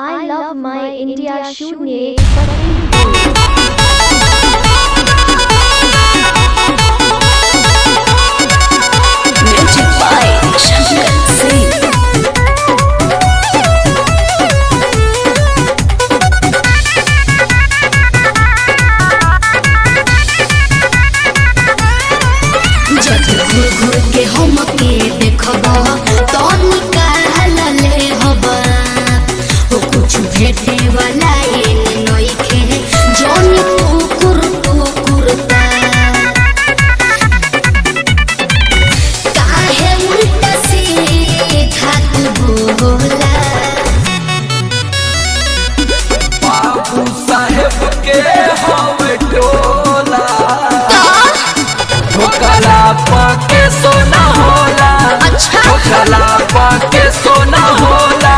I love my India शून्य 1 Music by Shankar Singh. जब घूर घूर के हम के देखबा तन कहलले हबा ओ कुछ भेटे वाला एन नइखे जौन कुरता काहे उल्टा सीधा तू बोला बाबू साहेब के हवे टोला ठोकला पाके सोना होला। अच्छा ठोकला पाके सोना होला।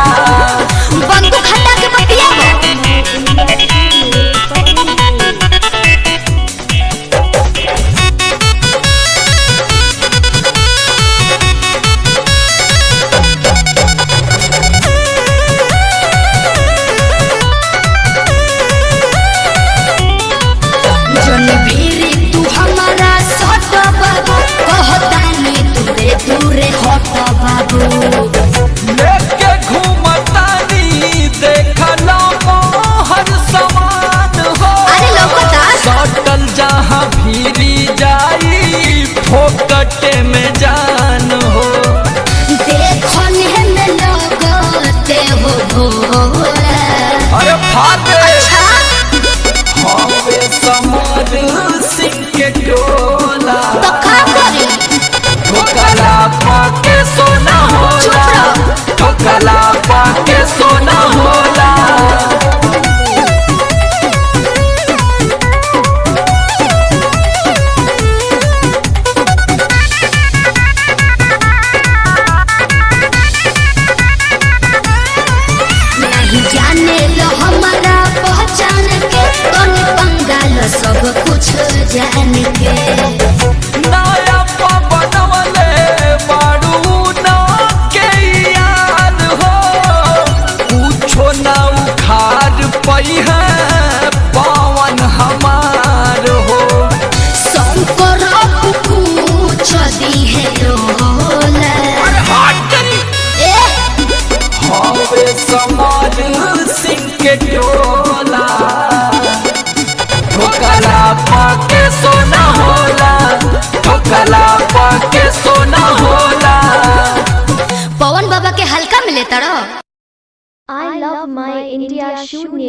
बंदूक हटा के बतिया जन भीरी तू हमारा सट बाबू कहतानी दूरे दूरे हट बाबू लेके घूमतानी देखला हर समान हो। अरे लौकता सटल जहाँ भीरी जाई फोकटे में जान हो। देखने में लगते हो भोला अरे फाटे अच्छा हवे समर सिंह के टोला तो का करी ठोकला पाके सोना होला। चुप ठोकला पाके सोना होला। नहीं जाने लो हमारा पहचान के तन बंगाल सब कुछ जान के नया बनवले बारू ना के याद हो। पूछो ना उखाड़ पई है पावन हमार हो। शंकर कुछ दी है रोला ए हवे समर सिंह के टोला ठोकला पाके सोना होला। ठोकला पाके सोना होला। पवन बाबा के हल्का में लेता रहो I love my India शून्य